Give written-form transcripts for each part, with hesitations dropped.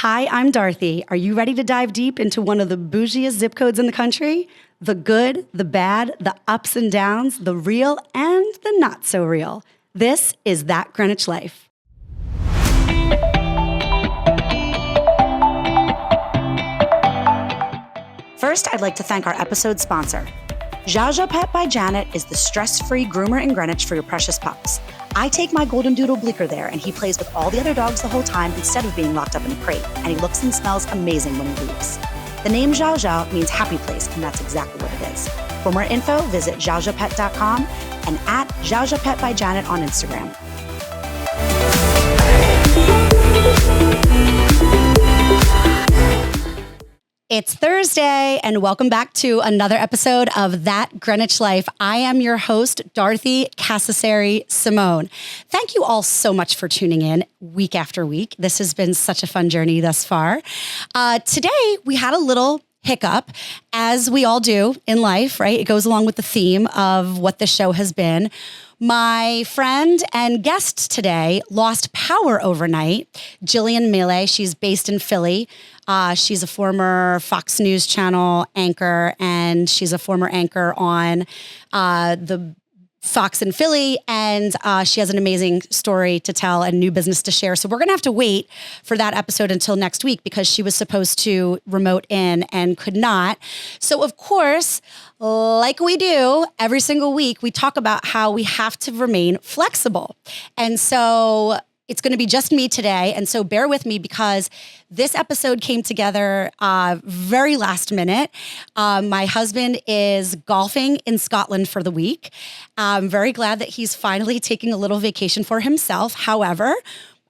Hi, I'm Dorothy. Are you ready to dive deep into one of the bougiest zip codes in the country? The good, the bad, the ups and downs, the real and the not so real. This is That Greenwich Life. First, I'd like to thank our episode sponsor. Zsa Pet by Janet is the stress-free groomer in Greenwich for your precious pups. I take my golden doodle Bleecker there, and he plays with all the other dogs the whole time instead of being locked up in a crate, and he looks and smells amazing when he leaves. The name Zsa means happy place, and that's exactly what it is. For more info, visit zsapet.com and at Zsa Pet by Janet on Instagram. It's Thursday, and welcome back to another episode of That Greenwich Life. I am your host, Dorothy Cascerceri Simone. Thank you all so much for tuning in week after week. This has been such a fun journey thus far. Today, we had a little hiccup, as we all do in life, right? It goes along with the theme of what the show has been. My friend and guest today lost power overnight. Jillian Mele, she's based in Philly. She's a former Fox News Channel anchor, and she's a former anchor on the Fox in Philly, and she has an amazing story to tell and new business to share. So we're going to have to wait for that episode until next week because she was supposed to remote in and could not. So of course, like we do every single week, we talk about how we have to remain flexible. And so it's going to be just me today. And so bear with me because this episode came together very last minute. My husband is golfing in Scotland for the week. I'm very glad that he's finally taking a little vacation for himself. However,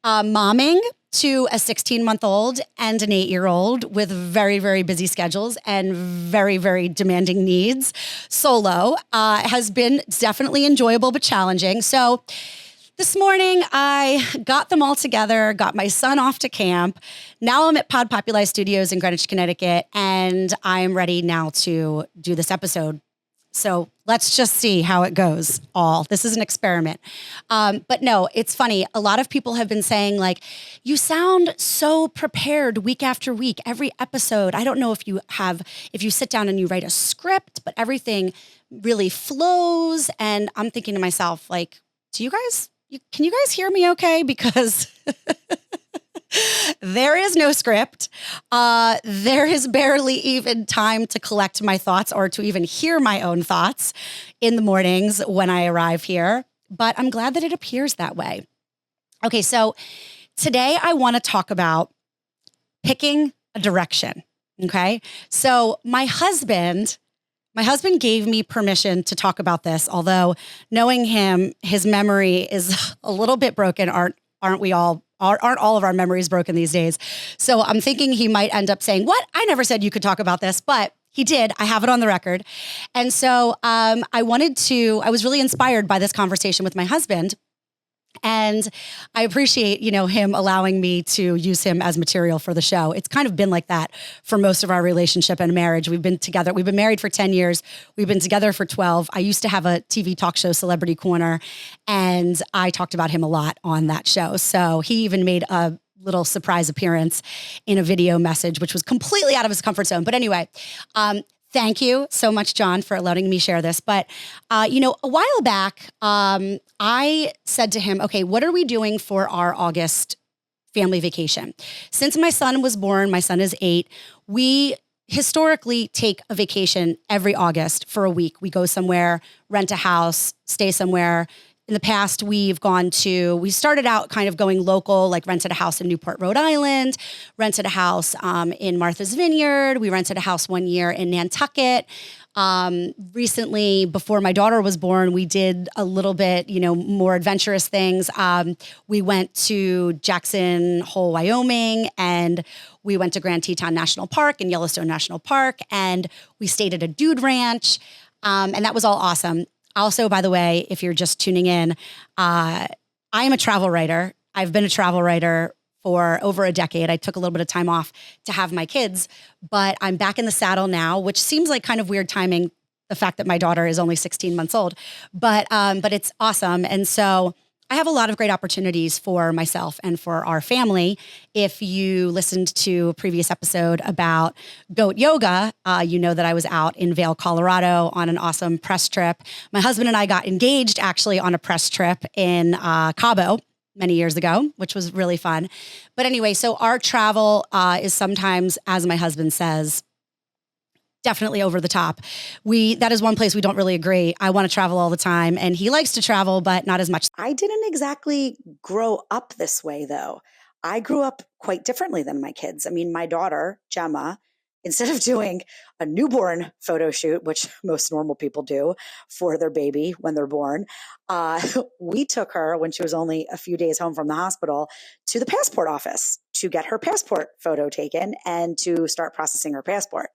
momming to a 16-month-old and an 8-year-old with very, very busy schedules and very, very demanding needs solo has been definitely enjoyable but challenging. So this morning, I got them all together, got my son off to camp. Now I'm at Pod Populi Studios in Greenwich, Connecticut, and I'm ready now to do this episode. So let's just see how it goes all. This is an experiment. But no, it's funny. A lot of people have been saying like, you sound so prepared week after week, every episode. I don't know if you sit down and you write a script, but everything really flows. And I'm thinking to myself, like, can you guys hear me okay? Because there is no script. There is barely even time to collect my thoughts or to even hear my own thoughts in the mornings when I arrive here. But I'm glad that it appears that way. Okay, so today I want to talk about picking a direction, okay? So my husband gave me permission to talk about this, although knowing him, his memory is a little bit broken. Aren't all of our memories broken these days? So I'm thinking he might end up saying, "What? I never said you could talk about this," but he did. I have it on the record. And so I was really inspired by this conversation with my husband. And I appreciate, him allowing me to use him as material for the show. It's kind of been like that for most of our relationship and marriage. We've been together. We've been married for 10 years. We've been together for 12. I used to have a TV talk show, Celebrity Corner, and I talked about him a lot on that show. So he even made a little surprise appearance in a video message, which was completely out of his comfort zone. But anyway, thank you so much, John, for letting me share this. But, a while back, I said to him, okay, what are we doing for our August family vacation? Since my son was born, my son is 8, we historically take a vacation every August for a week. We go somewhere, rent a house, stay somewhere. In the past, we started out kind of going local, like rented a house in Newport, Rhode Island, rented a house in Martha's Vineyard. We rented a house one year in Nantucket. Recently, before my daughter was born, we did a little bit, more adventurous things. We went to Jackson Hole, Wyoming, and we went to Grand Teton National Park and Yellowstone National Park, and we stayed at a dude ranch, and that was all awesome. Also, by the way, if you're just tuning in, I am a travel writer. I've been a travel writer for over a decade. I took a little bit of time off to have my kids, but I'm back in the saddle now, which seems like kind of weird timing, the fact that my daughter is only 16 months old, but it's awesome. And so I have a lot of great opportunities for myself and for our family. If you listened to a previous episode about goat yoga, you know that I was out in Vail, Colorado on an awesome press trip. My husband and I got engaged actually on a press trip in Cabo many years ago, which was really fun. But anyway, so our travel is sometimes, as my husband says, definitely over the top. That is one place we don't really agree. I want to travel all the time and he likes to travel, but not as much. I didn't exactly grow up this way though. I grew up quite differently than my kids. I mean, my daughter, Gemma, instead of doing a newborn photo shoot, which most normal people do for their baby when they're born, we took her when she was only a few days home from the hospital to the passport office to get her passport photo taken and to start processing her passport,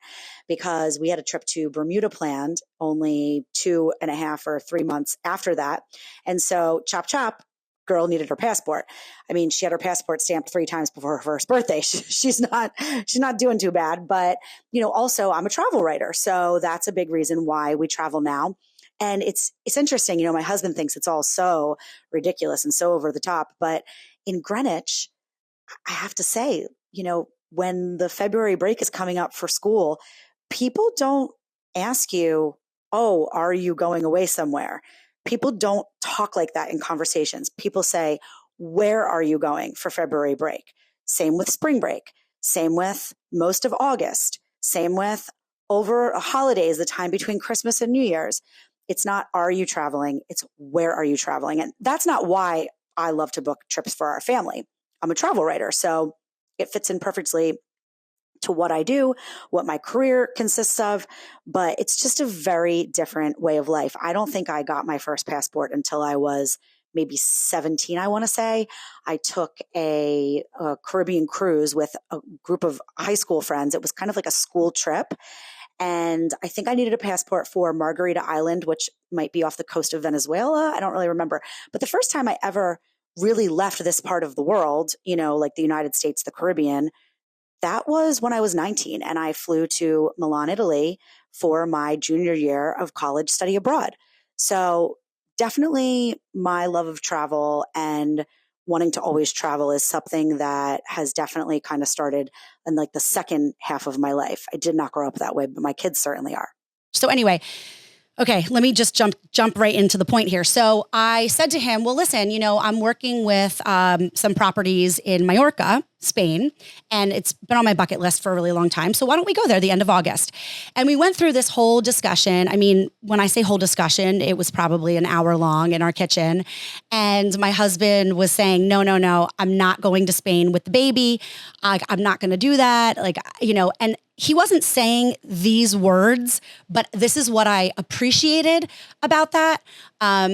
because we had a trip to Bermuda planned only 2.5 or 3 months after that. And so chop, chop, girl needed her passport. I mean, she had her passport stamped 3 times before her first birthday. She's not doing too bad, but also I'm a travel writer. So that's a big reason why we travel now. And it's interesting, my husband thinks it's all so ridiculous and so over the top, but in Greenwich, I have to say, when the February break is coming up for school, people don't ask you, oh, are you going away somewhere? People don't talk like that in conversations. People say, where are you going for February break? Same with spring break. Same with most of August. Same with over holidays, the time between Christmas and New Year's. It's not, are you traveling? It's where are you traveling? And that's not why I love to book trips for our family. I'm a travel writer, so it fits in perfectly to what I do, what my career consists of, but it's just a very different way of life. I don't think I got my first passport until I was maybe 17, I want to say. I took a Caribbean cruise with a group of high school friends. It was kind of like a school trip. And I think I needed a passport for Margarita Island, which might be off the coast of Venezuela. I don't really remember. But the first time I ever really left this part of the world, like the United States, the Caribbean, that was when I was 19 and I flew to Milan, Italy for my junior year of college study abroad. So definitely my love of travel and wanting to always travel is something that has definitely kind of started in like the second half of my life. I did not grow up that way, but my kids certainly are. So anyway, okay, let me just jump right into the point here. So I said to him, well, listen, I'm working with some properties in Mallorca, Spain, and it's been on my bucket list for a really long time. So why don't we go there the end of August? And we went through this whole discussion. I mean, when I say whole discussion, it was probably an hour long in our kitchen. And my husband was saying, no, I'm not going to Spain with the baby. I'm not going to do that. And he wasn't saying these words, but this is what I appreciated about that.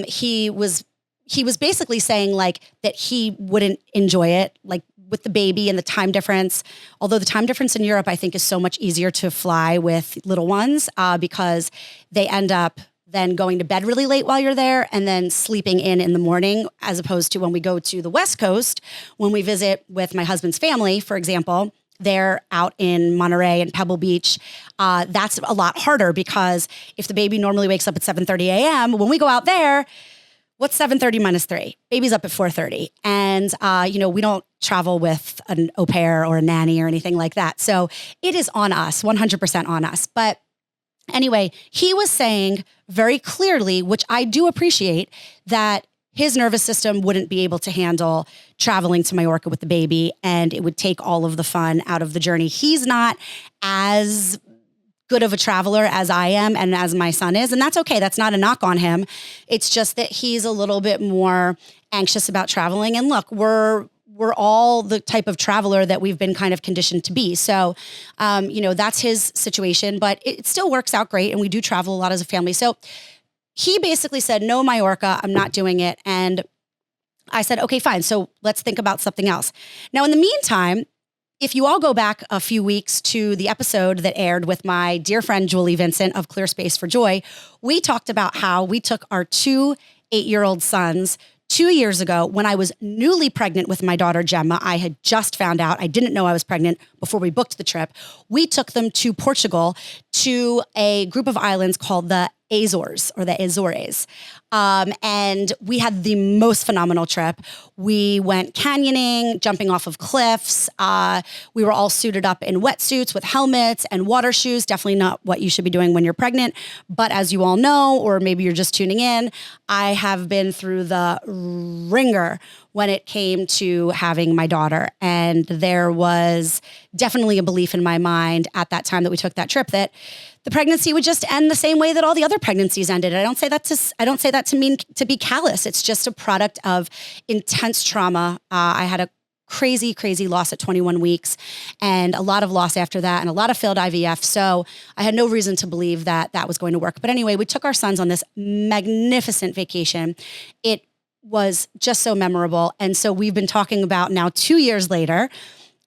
He was basically saying like that he wouldn't enjoy it, like with the baby and the time difference. Although the time difference in Europe, I think, is so much easier to fly with little ones because they end up then going to bed really late while you're there and then sleeping in the morning, as opposed to when we go to the West Coast, when we visit with my husband's family, for example. They're out in Monterey and Pebble Beach. That's a lot harder because if the baby normally wakes up at 7:30 a.m., when we go out there, what's 7:30 minus 3? Baby's up at 4:30. And, we don't travel with an au pair or a nanny or anything like that. So it is on us, 100% on us. But anyway, he was saying very clearly, which I do appreciate, that his nervous system wouldn't be able to handle traveling to Mallorca with the baby, and it would take all of the fun out of the journey. He's not as good of a traveler as I am and as my son is, and that's okay. That's not a knock on him. It's just that he's a little bit more anxious about traveling. And look, we're all the type of traveler that we've been kind of conditioned to be. So, that's his situation, but it still works out great, and we do travel a lot as a family. So he basically said, no, Mallorca, I'm not doing it. And I said, okay, fine. So let's think about something else. Now, in the meantime, if you all go back a few weeks to the episode that aired with my dear friend, Julie Vincent of Clear Space for Joy, we talked about how we took our 2 8-year-old sons 2 years ago when I was newly pregnant with my daughter, Gemma. I had just found out. I didn't know I was pregnant before we booked the trip. We took them to Portugal to a group of islands called the Azores or the Azores. And we had the most phenomenal trip. We went canyoning, jumping off of cliffs. We were all suited up in wetsuits with helmets and water shoes. Definitely not what you should be doing when you're pregnant. But as you all know, or maybe you're just tuning in, I have been through the ringer when it came to having my daughter. And there was definitely a belief in my mind at that time that we took that trip that the pregnancy would just end the same way that all the other pregnancies ended. I don't say that to mean to be callous. It's just a product of intense trauma. I had a crazy, crazy loss at 21 weeks and a lot of loss after that and a lot of failed IVF. So I had no reason to believe that that was going to work. But anyway, we took our sons on this magnificent vacation. It was just so memorable. And so we've been talking about now 2 years later,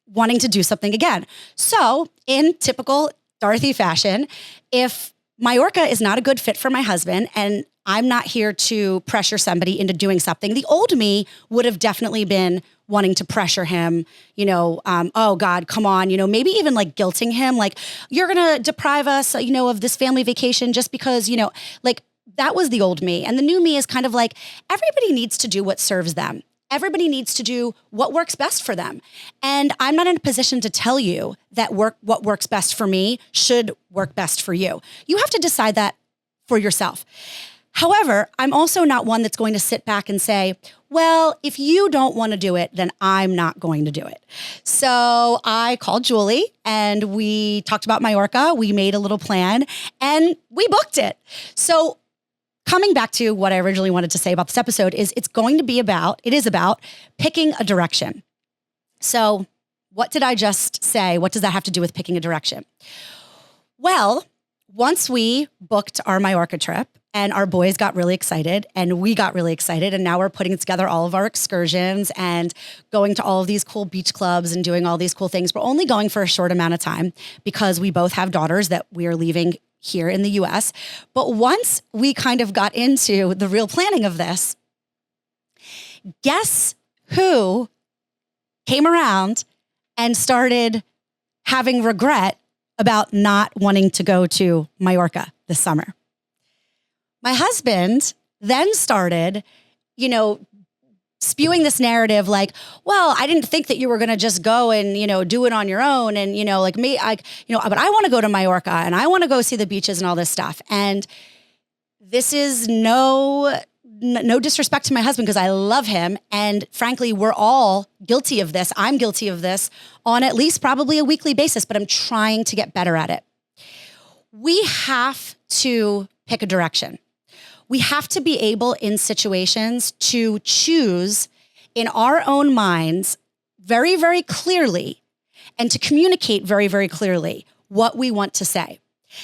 wanting to do something again. So in typical Dorothy fashion, if Majorca is not a good fit for my husband and I'm not here to pressure somebody into doing something, the old me would have definitely been wanting to pressure him, oh God, come on, maybe even like guilting him, like you're going to deprive us, of this family vacation just because, like that was the old me. And the new me is kind of like, everybody needs to do what serves them. Everybody needs to do what works best for them. And I'm not in a position to tell you that what works best for me should work best for you. You have to decide that for yourself. However, I'm also not one that's going to sit back and say, well, if you don't want to do it, then I'm not going to do it. So I called Julie and we talked about Majorca. We made a little plan and we booked it. So coming back to what I originally wanted to say about this episode is it is about picking a direction. So what did I just say? What does that have to do with picking a direction? Well, once we booked our Majorca trip and our boys got really excited and we got really excited and now we're putting together all of our excursions and going to all of these cool beach clubs and doing all these cool things. We're only going for a short amount of time because we both have daughters that we are leaving here in the US. But once we kind of got into the real planning of this, guess who came around and started having regret about not wanting to go to Majorca this summer? My husband then started, spewing this narrative like, well, I didn't think that you were going to just go and, do it on your own. And, like me, but I want to go to Majorca and I want to go see the beaches and all this stuff. And this is no disrespect to my husband because I love him. And frankly, we're all guilty of this. I'm guilty of this on at least probably a weekly basis, but I'm trying to get better at it. We have to pick a direction. We have to be able in situations to choose in our own minds very, very clearly and to communicate very, very clearly what we want to say.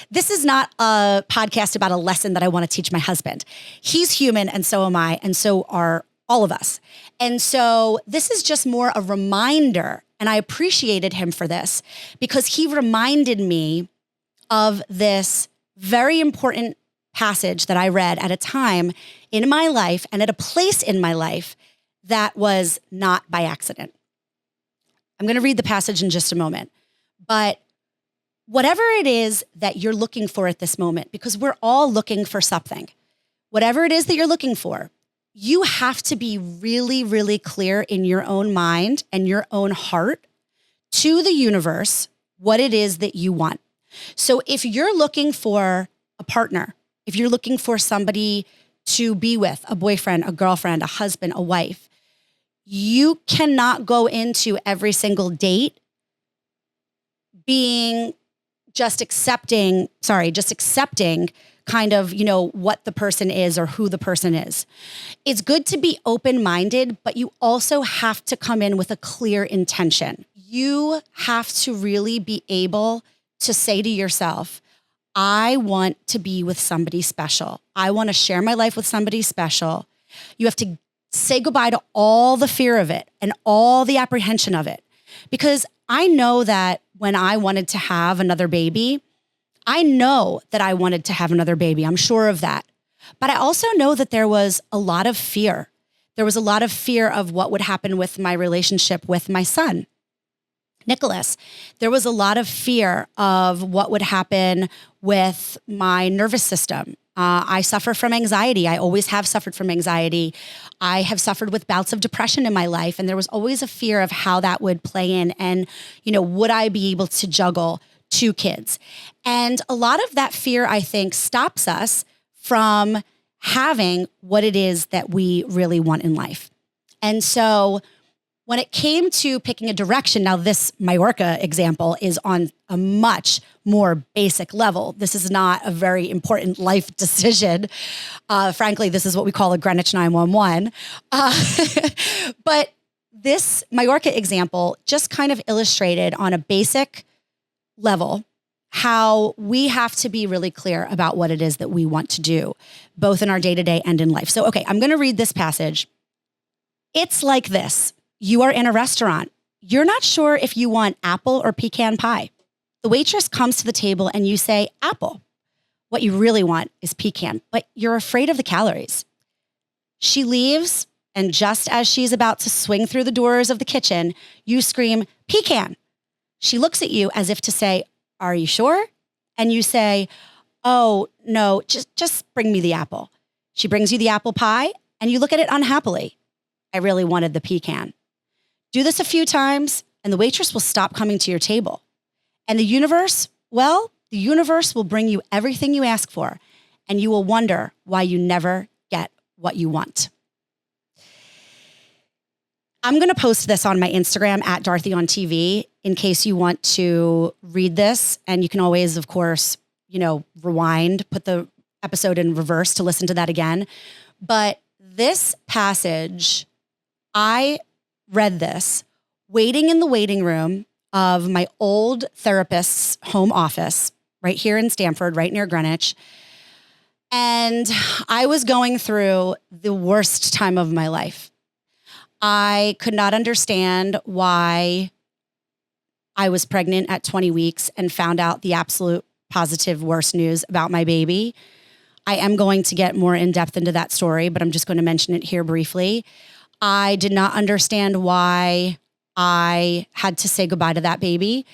This is not a podcast about a lesson that I want to teach my husband. He's human and so am I, and so are all of us. And so this is just more a reminder, and I appreciated him for this because he reminded me of this very important passage that I read at a time in my life and at a place in my life that was not by accident. I'm going to read the passage in just a moment, but whatever it is that you're looking for at this moment, because we're all looking for something, whatever it is that you're looking for, you have to be really, really clear in your own mind and your own heart to the universe what it is that you want. So if you're looking for a partner, if you're looking for somebody to be with, a boyfriend, a girlfriend, a husband, a wife, you cannot go into every single date being just accepting kind of, what the person is or who the person is. It's good to be open-minded, but you also have to come in with a clear intention. You have to really be able to say to yourself, I want to be with somebody special. I want to share my life with somebody special. You have to say goodbye to all the fear of it and all the apprehension of it. Because I know that when I wanted to have another baby, I know that I wanted to have another baby. I'm sure of that. But I also know that there was a lot of fear. There was a lot of fear of what would happen with my relationship with my son, Nicholas. There was a lot of fear of what would happen with my nervous system I suffer from anxiety. I always have suffered from anxiety. I have suffered with bouts of depression in my life. And there was always a fear of how that would play in. And, would I be able to juggle two kids? And a lot of that fear, I think, stops us from having what it is that we really want in life. And so when it came to picking a direction, now this Majorca example is on a much more basic level. This is not a very important life decision. Frankly, this is what we call a Greenwich 911. But this Majorca example just kind of illustrated on a basic level how we have to be really clear about what it is that we want to do, both in our day-to-day and in life. So, okay, I'm going to read this passage. It's like this. You are in a restaurant. You're not sure if you want apple or pecan pie. The waitress comes to the table and you say, apple. What you really want is pecan, but you're afraid of the calories. She leaves, and just as she's about to swing through the doors of the kitchen, you scream, pecan. She looks at you as if to say, are you sure? And you say, oh, no, just bring me the apple. She brings you the apple pie, and you look at it unhappily. I really wanted the pecan. Do this a few times, and the waitress will stop coming to your table. And the universe will bring you everything you ask for, and you will wonder why you never get what you want. I'm going to post this on my Instagram at Dorothy on TV in case you want to read this. And you can always, of course, rewind, put the episode in reverse to listen to that again. But this passage, I read this waiting in the waiting room of my old therapist's home office right here in Stamford, right near Greenwich. And I was going through the worst time of my life. I could not understand why I was pregnant at 20 weeks and found out the absolute positive worst news about my baby. I am going to get more in depth into that story, but I'm just going to mention it here briefly. I did not understand why I had to say goodbye to that baby.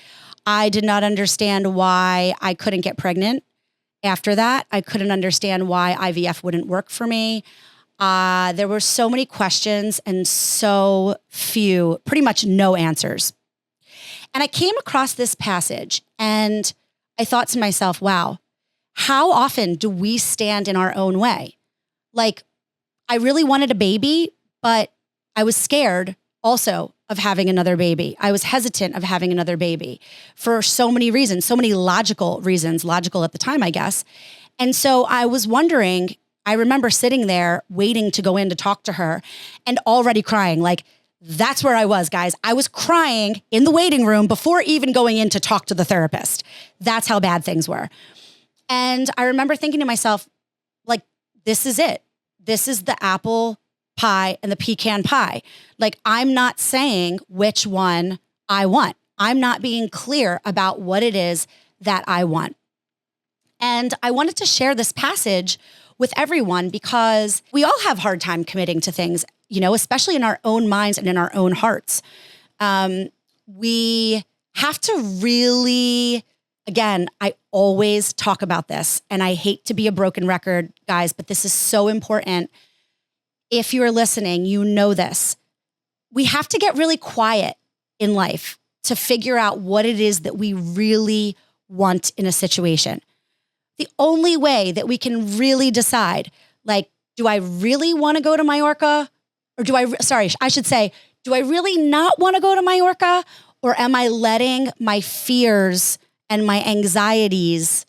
I did not understand why I couldn't get pregnant after that. I couldn't understand why IVF wouldn't work for me. There were so many questions and so few, pretty much no answers. And I came across this passage and I thought to myself, wow, how often do we stand in our own way? Like, I really wanted a baby, but I was scared also of having another baby. I was hesitant of having another baby for so many reasons, so many logical reasons, logical at the time, I guess. And so I was wondering, I remember sitting there waiting to go in to talk to her and already crying. Like, that's where I was, guys. I was crying in the waiting room before even going in to talk to the therapist. That's how bad things were. And I remember thinking to myself, like, this is it. This is the apple pie and the pecan pie. Like, I'm not saying which one I want. I'm not being clear about what it is that I want. And I wanted to share this passage with everyone because we all have a hard time committing to things, especially in our own minds and in our own hearts. We have to really, again, I always talk about this, and I hate to be a broken record, guys, but this is so important. If you're listening, you know this. We have to get really quiet in life to figure out what it is that we really want in a situation. The only way that we can really decide, like, do I really want to go to Majorca? Or do I really not want to go to Majorca? Or am I letting my fears and my anxieties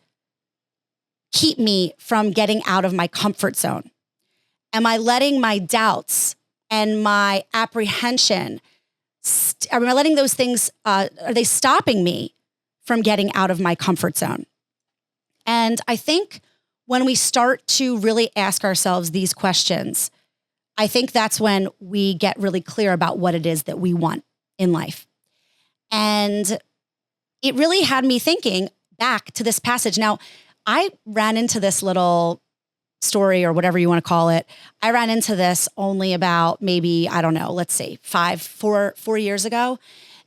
keep me from getting out of my comfort zone? Am I letting my doubts and my apprehension, am I letting those things, are they stopping me from getting out of my comfort zone? And I think when we start to really ask ourselves these questions, I think that's when we get really clear about what it is that we want in life. And it really had me thinking back to this passage. Now, I ran into this little story or whatever you want to call it. I ran into this only about maybe, I don't know, let's say 4 years ago.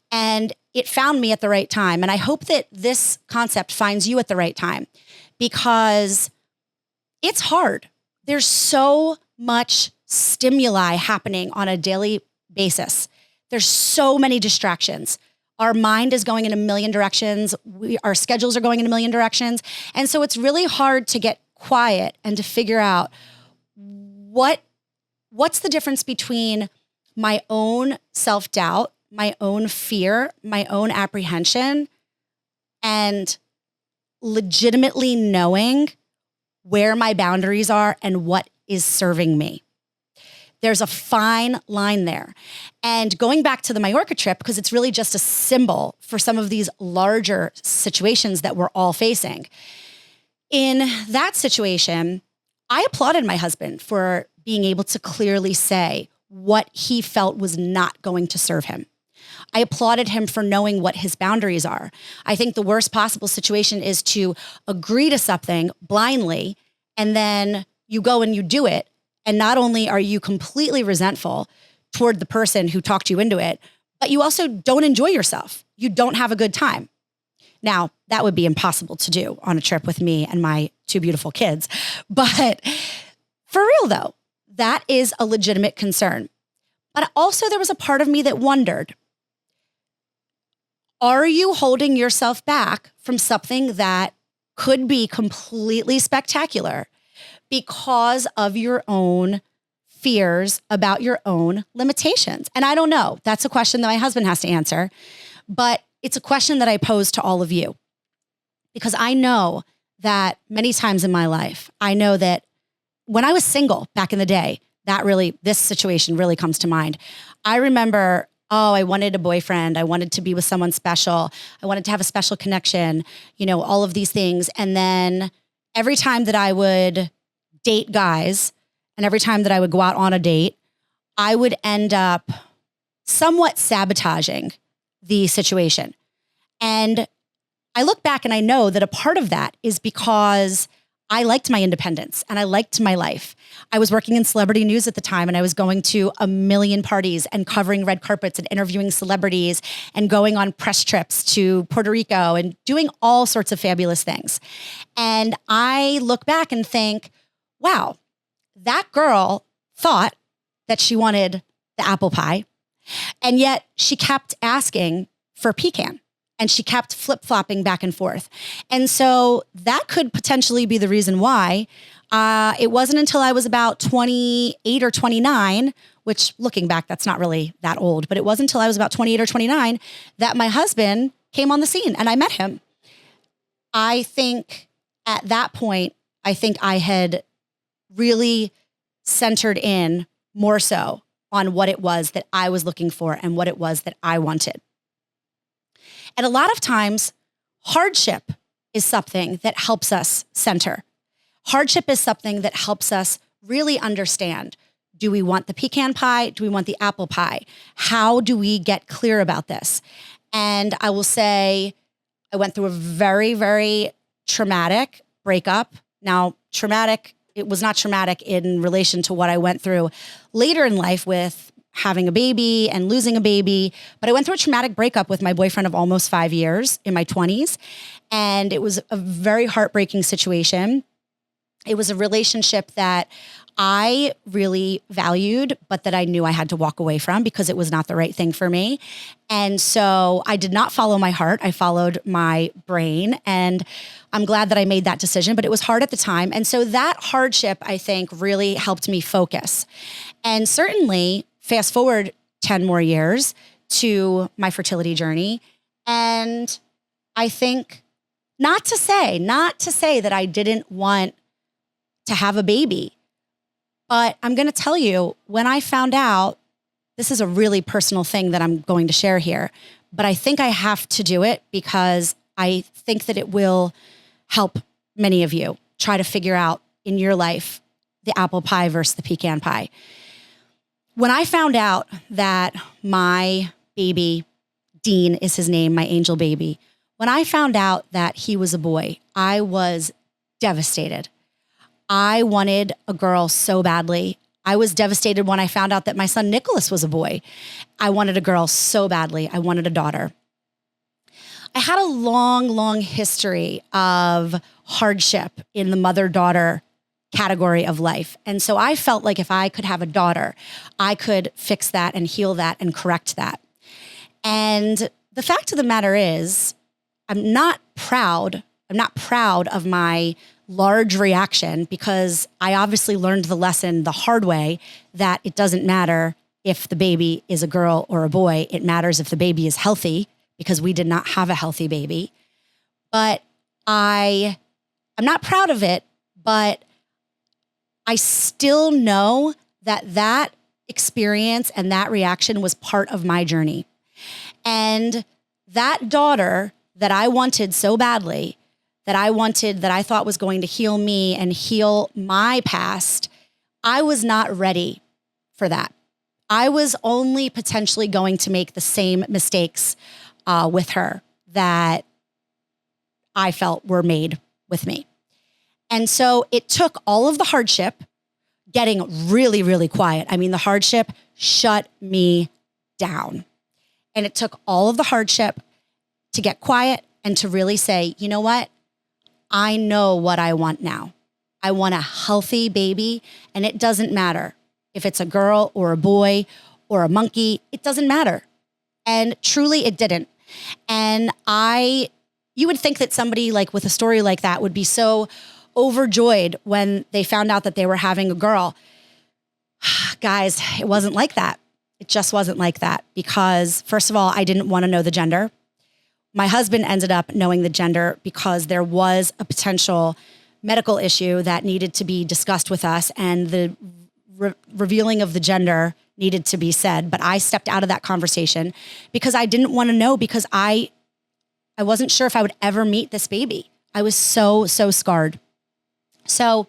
And it found me at the right time. And I hope that this concept finds you at the right time, because It's hard. There's so much stimuli happening on a daily basis. There's so many distractions. Our mind is going in a million directions. Our schedules are going in a million directions. And so it's really hard to get quiet and to figure out what's the difference between my own self-doubt, my own fear, my own apprehension, and legitimately knowing where my boundaries are and what is serving me. There's a fine line there. And going back to the Mallorca trip, because it's really just a symbol for some of these larger situations that we're all facing. In that situation, I applauded my husband for being able to clearly say what he felt was not going to serve him. I applauded him for knowing what his boundaries are. I think the worst possible situation is to agree to something blindly, and then you go and you do it. And not only are you completely resentful toward the person who talked you into it, but you also don't enjoy yourself. You don't have a good time. Now, that would be impossible to do on a trip with me and my two beautiful kids. But for real though, that is a legitimate concern. But also there was a part of me that wondered, are you holding yourself back from something that could be completely spectacular because of your own fears about your own limitations? And I don't know. That's a question that my husband has to answer. But it's a question that I pose to all of you. Because I know that many times in my life, I know that when I was single back in the day, this situation really comes to mind. I remember, I wanted a boyfriend. I wanted to be with someone special. I wanted to have a special connection, all of these things. And then every time that I would date guys and every time that I would go out on a date, I would end up somewhat sabotaging the situation. And I look back and I know that a part of that is because I liked my independence and I liked my life. I was working in celebrity news at the time and I was going to a million parties and covering red carpets and interviewing celebrities and going on press trips to Puerto Rico and doing all sorts of fabulous things. And I look back and think, wow, that girl thought that she wanted the apple pie. And yet she kept asking for pecan and she kept flip-flopping back and forth. And so that could potentially be the reason why. It wasn't until I was about 28 or 29, which looking back, that's not really that old, but it wasn't until I was about 28 or 29 that my husband came on the scene and I met him. I think at that point, I had really centered in more so on what it was that I was looking for and what it was that I wanted. And a lot of times, hardship is something that helps us center. Hardship is something that helps us really understand, do we want the pecan pie? Do we want the apple pie? How do we get clear about this? And I will say, I went through a very, very traumatic breakup. Now, it was not traumatic in relation to what I went through later in life with having a baby and losing a baby. But I went through a traumatic breakup with my boyfriend of almost 5 years in my 20s. And it was a very heartbreaking situation. It was a relationship that I really valued, but that I knew I had to walk away from because it was not the right thing for me. And so I did not follow my heart. I followed my brain. And I'm glad that I made that decision, but it was hard at the time. And so that hardship, I think, really helped me focus. And certainly, fast forward 10 more years to my fertility journey. And I think not to say that I didn't want to have a baby, but I'm going to tell you, when I found out, this is a really personal thing that I'm going to share here, but I think I have to do it because I think that it will help many of you try to figure out in your life the apple pie versus the pecan pie. When I found out that my baby, Dean is his name, my angel baby, when I found out that he was a boy, I was devastated. I wanted a girl so badly. I was devastated when I found out that my son Nicholas was a boy. I wanted a girl so badly. I wanted a daughter. I had a long, long history of hardship in the mother-daughter category of life. And so I felt like if I could have a daughter, I could fix that and heal that and correct that. And the fact of the matter is, I'm not proud of my large reaction, because I obviously learned the lesson the hard way that it doesn't matter if the baby is a girl or a boy. It matters if the baby is healthy, because we did not have a healthy baby. But I'm not proud of it, but I still know that that experience and that reaction was part of my journey. And that daughter that I wanted so badly, that I thought was going to heal me and heal my past, I was not ready for that. I was only potentially going to make the same mistakes with her that I felt were made with me. And so it took all of the hardship, getting really, really quiet. I mean, the hardship shut me down. And it took all of the hardship to get quiet and to really say, you know what? I know what I want now. I want a healthy baby, and it doesn't matter if it's a girl or a boy or a monkey. It doesn't matter. And truly it didn't. And you would think that somebody like with a story like that would be so overjoyed when they found out that they were having a girl. Guys, it wasn't like that. It just wasn't like that, because first of all, I didn't want to know the gender. My husband ended up knowing the gender because there was a potential medical issue that needed to be discussed with us, and the revealing of the gender needed to be said. But I stepped out of that conversation because I didn't want to know, because I wasn't sure if I would ever meet this baby. I was so scarred. So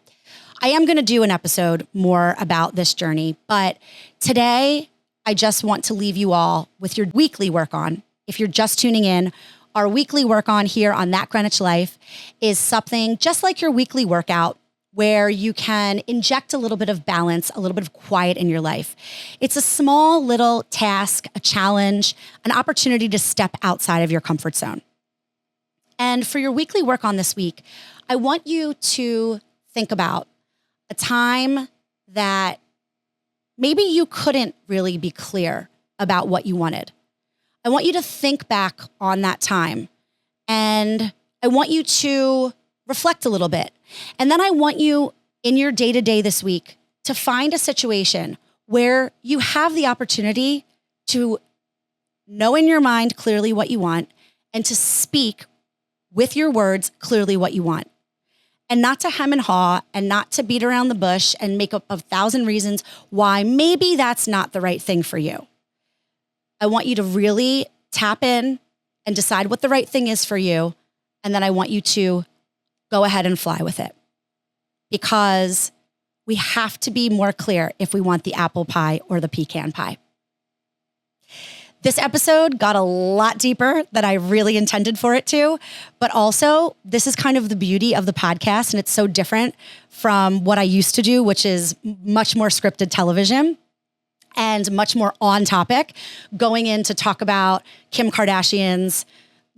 I am going to do an episode more about this journey, but today I just want to leave you all with your weekly work on. If you're just tuning in, our weekly work on here on That Greenwich Life is something just like your weekly workout, where you can inject a little bit of balance, a little bit of quiet in your life. It's a small little task, a challenge, an opportunity to step outside of your comfort zone. And for your weekly work on this week, I want you to think about a time that maybe you couldn't really be clear about what you wanted. I want you to think back on that time, and I want you to reflect a little bit. And then I want you in your day-to-day this week to find a situation where you have the opportunity to know in your mind clearly what you want, and to speak with your words clearly what you want. And not to hem and haw, and not to beat around the bush and make up 1,000 reasons why maybe that's not the right thing for you. I want you to really tap in and decide what the right thing is for you. And then I want you to go ahead and fly with it, because we have to be more clear if we want the apple pie or the pecan pie. This episode got a lot deeper than I really intended for it to, but also this is kind of the beauty of the podcast, and it's so different from what I used to do, which is much more scripted television and much more on topic, going in to talk about Kim Kardashian's,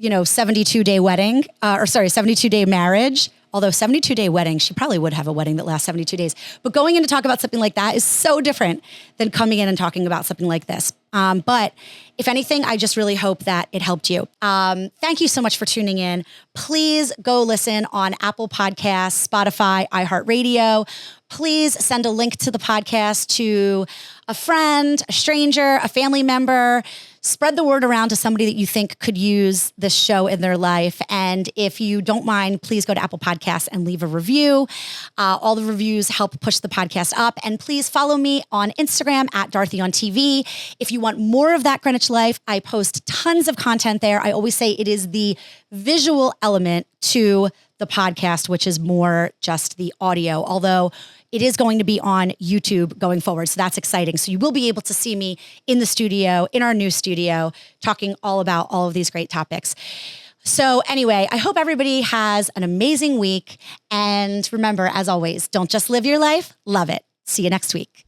72-day wedding, 72-day marriage. Although 72-day wedding, she probably would have a wedding that lasts 72 days. But going in to talk about something like that is so different than coming in and talking about something like this. But if anything, I just really hope that it helped you. Thank you so much for tuning in. Please go listen on Apple Podcasts, Spotify, iHeartRadio. Please send a link to the podcast to a friend, a stranger, a family member. Spread the word around to somebody that you think could use this show in their life. And if you don't mind, please go to Apple Podcasts and leave a review. All the reviews help push the podcast up. And please follow me on Instagram at Dorothy on TV. If you want more of That Greenwich Life, I post tons of content there. I always say it is the visual element to the podcast, which is more just the audio, although it is going to be on YouTube going forward. So that's exciting. So you will be able to see me in the studio, in our new studio, talking all about all of these great topics. So anyway, I hope everybody has an amazing week. And remember, as always, don't just live your life, love it. See you next week.